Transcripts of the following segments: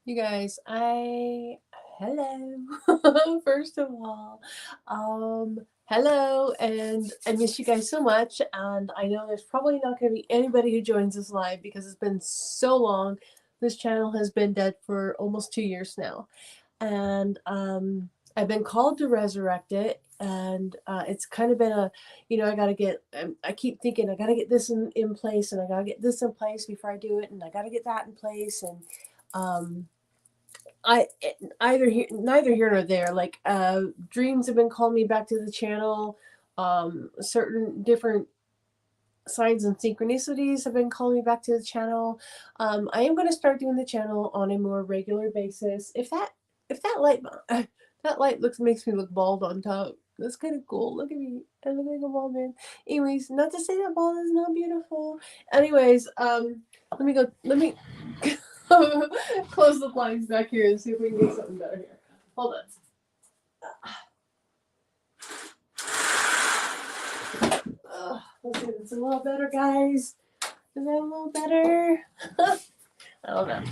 You guys, hello. First of all, hello, and I miss you guys so much. And I know there's probably not going to be anybody who joins us live because it's been so long. This channel has been dead for almost 2 years now, and I've been called to resurrect it. And it's kind of been I gotta get. I keep thinking I gotta get this in place, and I gotta get this in place before I do it, and I gotta get that in place, and um, I neither here nor there. Like dreams have been calling me back to the channel. Certain different signs and synchronicities have been calling me back to the channel. I am going to start doing the channel on a more regular basis. If that light that light looks makes me look bald on top. That's kind of cool. Look at me. I look like a bald man. Anyways, not to say that bald is not beautiful. Anyways, let me go. Let me close the blinds back here and see if we can get something better here. Hold on. Let's see if it's a little better, guys. Is that a little better? I don't know.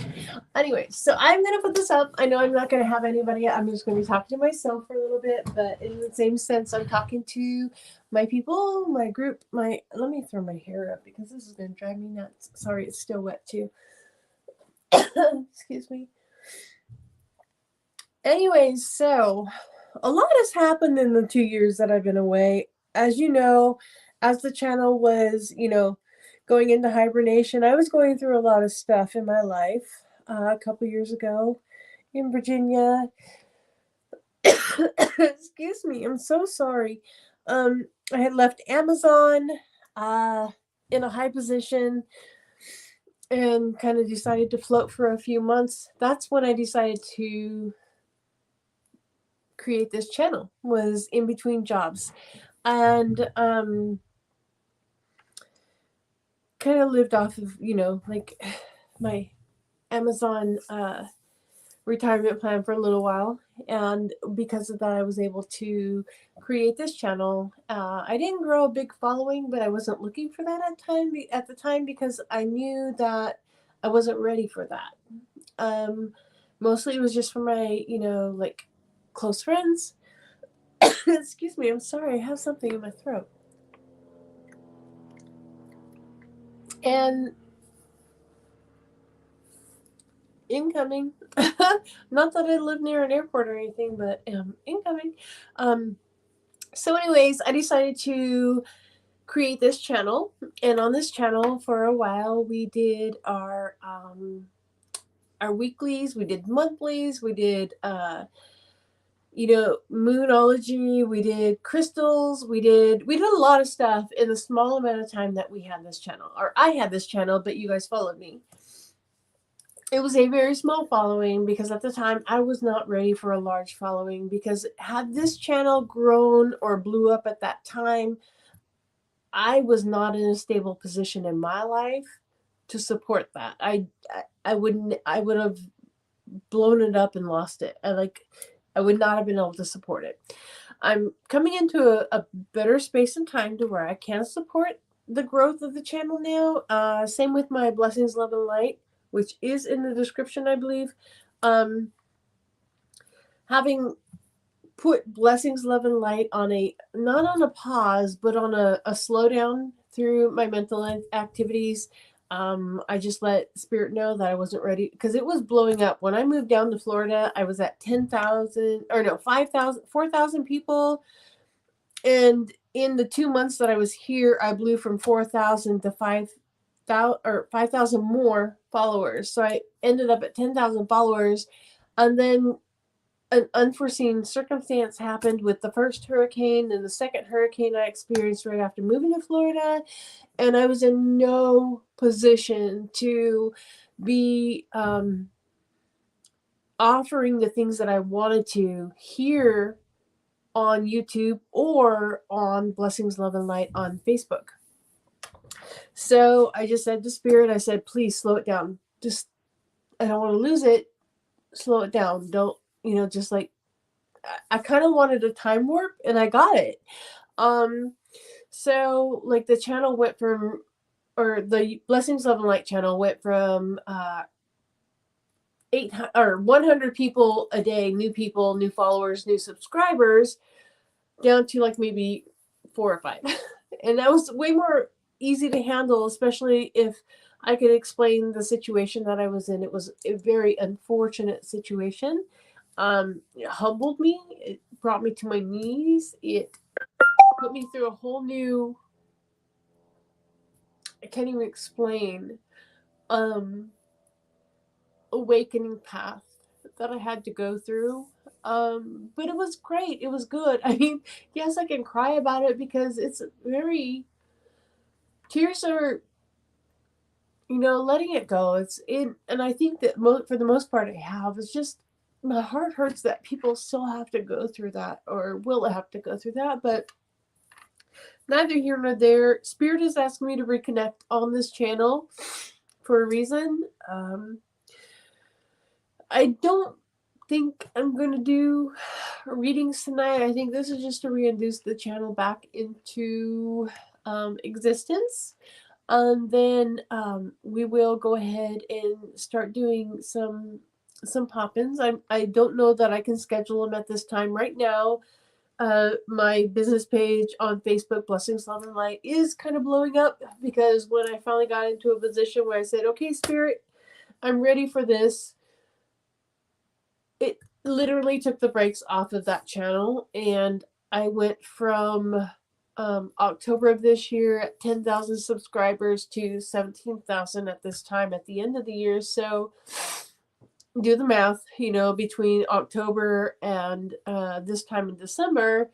Anyway, so I'm gonna put this up. I know I'm not gonna have anybody. I'm just gonna be talking to myself for a little bit, but in the same sense, I'm talking to my people, my group, my. Let me throw my hair up because this is gonna drive me nuts. Sorry, it's still wet too. Excuse me. Anyways, so a lot has happened in the 2 years that I've been away. As you know, as the channel was, going into hibernation, I was going through a lot of stuff in my life a couple years ago in Virginia. Excuse me, I'm so sorry. I had left Amazon uh, in a high position and kind of decided to float for a few months. That's when I decided to create this channel, was in between jobs. And kind of lived off of, like my Amazon retirement plan for a little while. And because of that, I was able to create this channel. I didn't grow a big following, but I wasn't looking for that at the time because I knew that I wasn't ready for that. Um, Mostly it was just for my, like close friends. Excuse me, I'm sorry, I have something in my throat. And incoming. Not that I live near an airport or anything, but incoming. Um, so, anyways, I decided to create this channel, and on this channel for a while we did our weeklies, we did monthlies, we did moonology, we did crystals, we did a lot of stuff in the small amount of time that we had this channel, or I had this channel, but you guys followed me. It was a very small following because at the time I was not ready for a large following, because had this channel grown or blew up at that time, I was not in a stable position in my life to support that. I would have blown it up and lost it. I would not have been able to support it. I'm coming into a better space and time to where I can support the growth of the channel now. Same with my Blessings, Love, and Light, which is in the description, I believe. Um, Having put Blessings, Love, and Light on not on a pause, but on a slowdown through my mental activities. I just let Spirit know that I wasn't ready because it was blowing up. When I moved down to Florida, I was at 10,000, or no, 5,000, 4,000 people. And in the 2 months that I was here, I blew from 4,000 to 5,000, or 5,000 more followers. So I ended up at 10,000 followers. And then an unforeseen circumstance happened with the first hurricane and the second hurricane I experienced right after moving to Florida. And I was in no position to be offering the things that I wanted to here on YouTube or on Blessings, Love, and Light on Facebook. So I just said to Spirit, I said, please slow it down. Just, I don't want to lose it. Slow it down. Don't, just like, I kind of wanted a time warp and I got it. So like the channel went from, or the Blessings, Love, and Light channel went from 800 or 100 people a day, new people, new followers, new subscribers, down to like maybe 4 or 5. And that was way more easy to handle, especially if I could explain the situation that I was in. It was a very unfortunate situation. It humbled me. It brought me to my knees. It put me through a whole new, I can't even explain, um, awakening path that I had to go through. But it was great. It was good. I mean, yes, I can cry about it because it's very, tears are, letting it go. It's in, and I think that for the most part, I have. It's just my heart hurts that people still have to go through that or will have to go through that. But neither here nor there. Spirit is asking me to reconnect on this channel for a reason. I don't think I'm going to do readings tonight. I think this is just to reintroduce the channel back into existence. Then we will go ahead and start doing some pop-ins. I don't know that I can schedule them at this time right now. My business page on Facebook, Blessings, Love, and Light, is kind of blowing up because when I finally got into a position where I said, okay, Spirit, I'm ready for this, it literally took the brakes off of that channel. And I went from October of this year at 10,000 subscribers to 17,000 at this time at the end of the year. So do the math, between October and this time in December,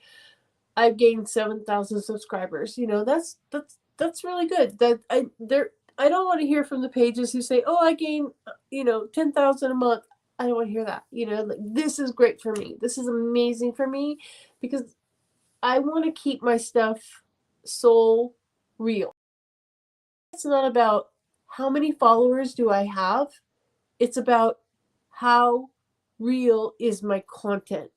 I've gained 7,000 subscribers. That's really good. I don't want to hear from the pages who say, "Oh, I gain, 10,000 a month." I don't want to hear that. Like, this is great for me. This is amazing for me because I want to keep my stuff soul real. It's not about how many followers do I have. It's about how real is my content.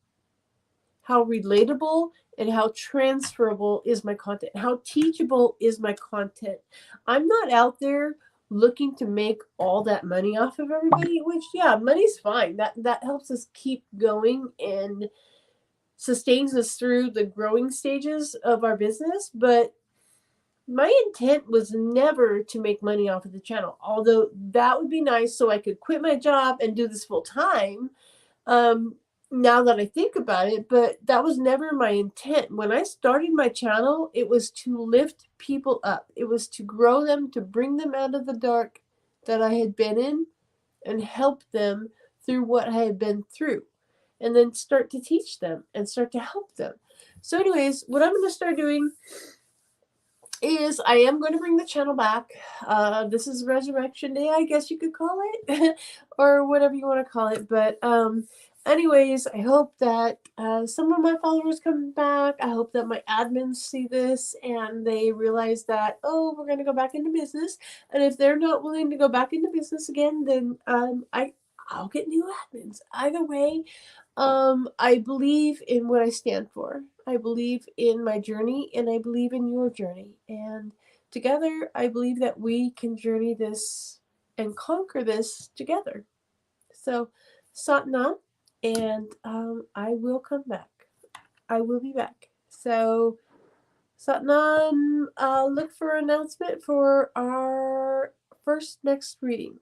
How relatable and how transferable is my content. How teachable is my content. I'm not out there looking to make all that money off of everybody, which, yeah, money's fine. That helps us keep going and sustains us through the growing stages of our business. But my intent was never to make money off of the channel, although that would be nice so I could quit my job and do this full time. Now that I think about it, but that was never my intent. When I started my channel, it was to lift people up. It was to grow them, to bring them out of the dark that I had been in and help them through what I had been through, and then start to teach them and start to help them. So anyways, what I'm going to start doing is I am going to bring the channel back. This is Resurrection Day, I guess you could call it, or whatever you want to call it. But anyways, I hope that some of my followers come back. I hope that my admins see this and they realize that, oh, we're going to go back into business. And if they're not willing to go back into business again, then I'll get new admins. Either way, I believe in what I stand for. I believe in my journey, and I believe in your journey. And together, I believe that we can journey this and conquer this together. So, Satnam, and I will come back. I will be back. So, Satnam, look for an announcement for our next reading.